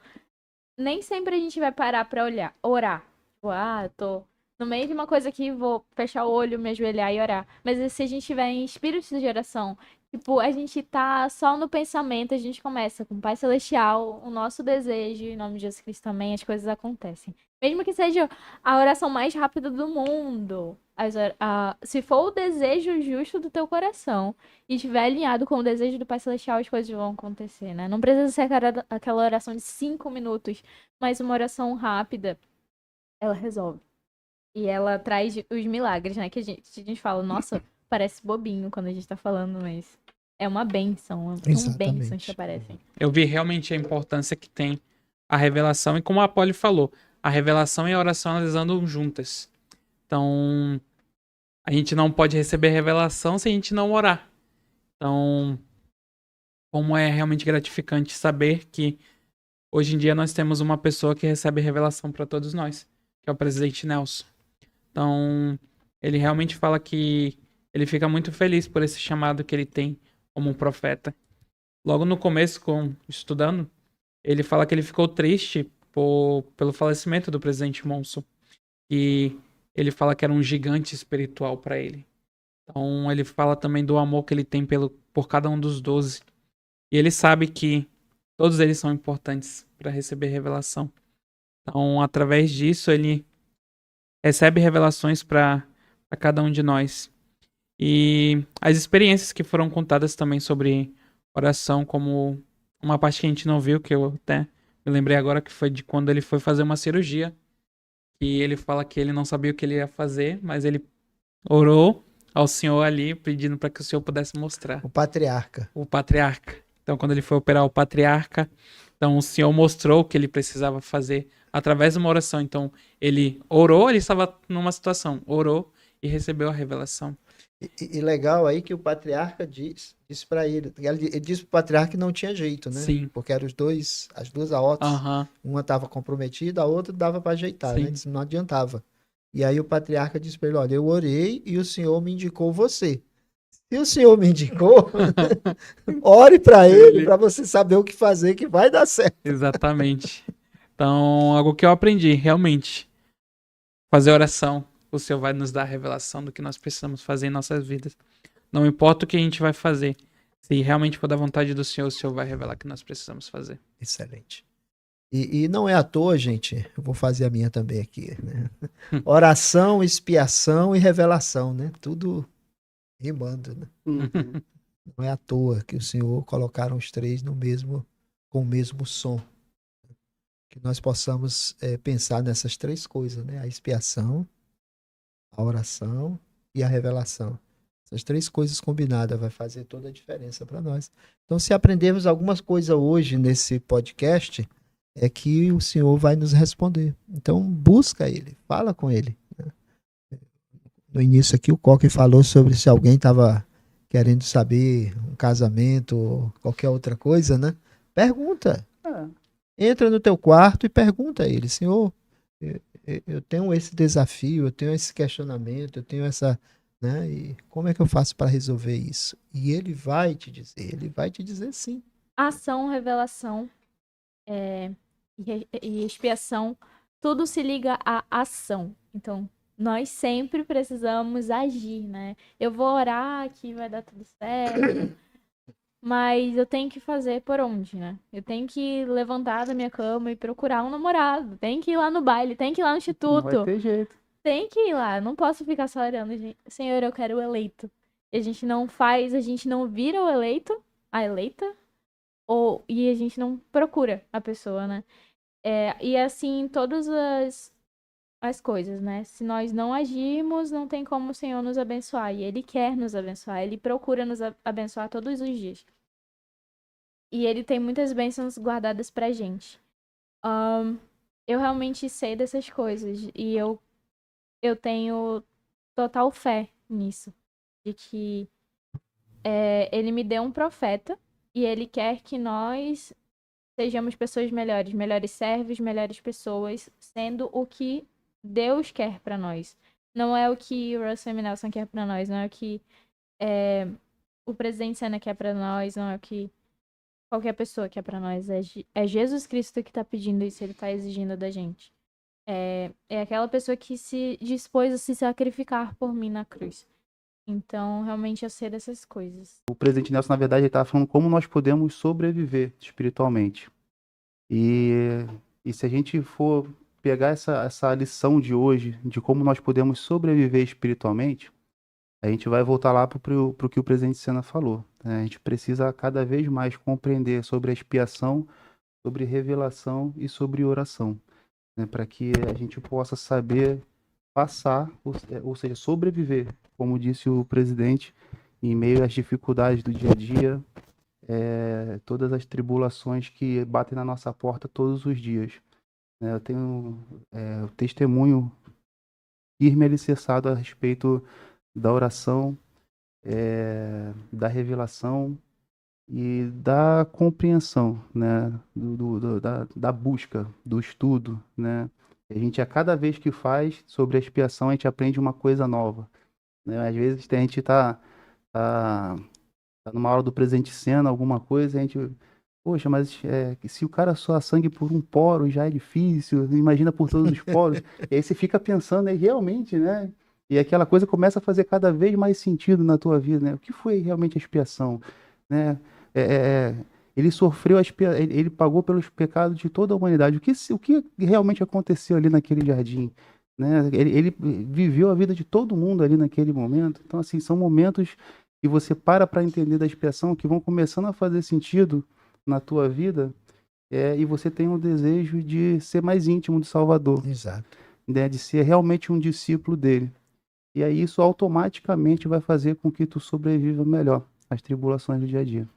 nem sempre a gente vai parar pra orar. Tipo, eu tô no meio de uma coisa aqui, vou fechar o olho, me ajoelhar e orar. Mas se a gente tiver em espírito de oração, tipo, a gente tá só no pensamento, a gente começa com o Pai Celestial, o nosso desejo, em nome de Jesus Cristo também, as coisas acontecem. Mesmo que seja a oração mais rápida do mundo, se for o desejo justo do teu coração e estiver alinhado com o desejo do Pai Celestial, as coisas vão acontecer, né? Não precisa ser aquela oração de 5 minutos, mas uma oração rápida, ela resolve. E ela traz os milagres, né? Que a gente fala, nossa, parece bobinho quando a gente tá falando, mas é uma bênção. São bênçãos que Exatamente. aparecem. Eu vi realmente a importância que tem a revelação, e como a Polly falou, a revelação e a oração elas andam juntas. Então, a gente não pode receber revelação se a gente não orar. Então, como é realmente gratificante saber que hoje em dia nós temos uma pessoa que recebe revelação para todos nós, que é o presidente Nelson. Então, ele realmente fala que ele fica muito feliz por esse chamado que ele tem como um profeta. Logo no começo, estudando, ele fala que ele ficou triste pelo falecimento do presidente Monson. E ele fala que era um gigante espiritual para ele. Então, ele fala também do amor que ele tem por cada um dos 12. E ele sabe que todos eles são importantes para receber revelação. Então, através disso, ele recebe revelações para cada um de nós. E as experiências que foram contadas também sobre oração, como uma parte que a gente não viu, que eu até me lembrei agora, que foi de quando ele foi fazer uma cirurgia. E ele fala que ele não sabia o que ele ia fazer, mas ele orou ao Senhor ali, pedindo para que o Senhor pudesse mostrar. O patriarca. O patriarca. Então, quando ele foi operar o patriarca, então o Senhor mostrou o que ele precisava fazer através de uma oração. Então, ele orou, ele estava numa situação, orou e recebeu a revelação. E legal aí que o patriarca disse para ele. Ele disse pro patriarca que não tinha jeito, né? Sim. Porque eram as duas aortas. Aham. Uma estava comprometida, a outra dava para ajeitar, Sim. né? Disse, não adiantava. E aí o patriarca disse para ele: olha, eu orei e o Senhor me indicou você. Se o Senhor me indicou, ore para ele, para você saber o que fazer, que vai dar certo. Exatamente. Então, algo que eu aprendi, realmente. Fazer oração. O Senhor vai nos dar a revelação do que nós precisamos fazer em nossas vidas. Não importa o que a gente vai fazer. Se realmente for da vontade do Senhor, o Senhor vai revelar o que nós precisamos fazer. Excelente. E não é à toa, gente, eu vou fazer a minha também aqui, né? Oração, expiação e revelação, né? Tudo rimando, né? Uhum. Não é à toa que o Senhor colocaram os três com o mesmo som. Que nós possamos pensar nessas três coisas, né? A expiação, a oração e a revelação. Essas três coisas combinadas vai fazer toda a diferença para nós. Então, se aprendermos algumas coisas hoje nesse podcast, é que o Senhor vai nos responder. Então, busca Ele, fala com Ele. No início aqui, o Coque falou sobre se alguém estava querendo saber um casamento ou qualquer outra coisa, né? Pergunta. Entra no teu quarto e pergunta a Ele: Senhor, eu tenho esse desafio, eu tenho esse questionamento, eu tenho essa... Né? E como é que eu faço para resolver isso? E Ele vai te dizer sim. Ação, revelação e expiação, tudo se liga à ação. Então, nós sempre precisamos agir, né? Eu vou orar que vai dar tudo certo, mas eu tenho que fazer por onde, né? Eu tenho que levantar da minha cama e procurar um namorado, tenho que ir lá no baile, tenho que ir lá no Não instituto. vai ter jeito. Tem que ir lá, não posso ficar só orando, gente. Senhor, eu quero o eleito. E a gente não faz, a gente não vira o eleito, a eleita, e a gente não procura a pessoa, né? E assim, em todas as coisas, né? Se nós não agirmos, não tem como o Senhor nos abençoar. E Ele quer nos abençoar, Ele procura nos abençoar todos os dias. E Ele tem muitas bênçãos guardadas pra gente. Eu realmente sei dessas coisas, e eu tenho total fé nisso. De que ele me deu um profeta e ele quer que nós sejamos pessoas melhores, melhores servos, melhores pessoas, sendo o que Deus quer pra nós. Não é o que o Russell M. Nelson quer pra nós, não é o que o presidente Senna quer pra nós, não é o que qualquer pessoa que é pra nós. É Jesus Cristo que tá pedindo isso, ele tá exigindo da gente. É aquela pessoa que se dispôs a se sacrificar por mim na cruz. Então, realmente, eu sei dessas coisas. O presidente Nelson, na verdade, ele estava falando como nós podemos sobreviver espiritualmente. E se a gente for pegar essa lição de hoje, de como nós podemos sobreviver espiritualmente, a gente vai voltar lá para o que o presidente Sena falou, né? A gente precisa cada vez mais compreender sobre a expiação, sobre revelação e sobre oração, né? Para que a gente possa saber passar, ou seja, sobreviver, como disse o presidente, em meio às dificuldades do dia a dia, todas as tribulações que batem na nossa porta todos os dias, né? Eu tenho o testemunho firme e alicerçado a respeito da oração, da revelação e da compreensão, né? Da busca, do estudo, né? A gente, a cada vez que faz sobre a expiação, a gente aprende uma coisa nova, né? Às vezes a gente tá numa aula do presidente Sena, alguma coisa, a gente, poxa, mas se o cara soa sangue por um poro já é difícil, imagina por todos os poros. E aí você fica pensando, realmente, né? E aquela coisa começa a fazer cada vez mais sentido na tua vida, né? O que foi realmente a expiação, né? Ele sofreu ele pagou pelos pecados de toda a humanidade. O que realmente aconteceu ali naquele jardim, né? Ele viveu a vida de todo mundo ali naquele momento. Então, assim, são momentos que você para entender da expiação, que vão começando a fazer sentido na tua vida, e você tem um desejo de ser mais íntimo do Salvador, Exato. né? De ser realmente um discípulo dele. E aí isso automaticamente vai fazer com que tu sobreviva melhor às tribulações do dia a dia.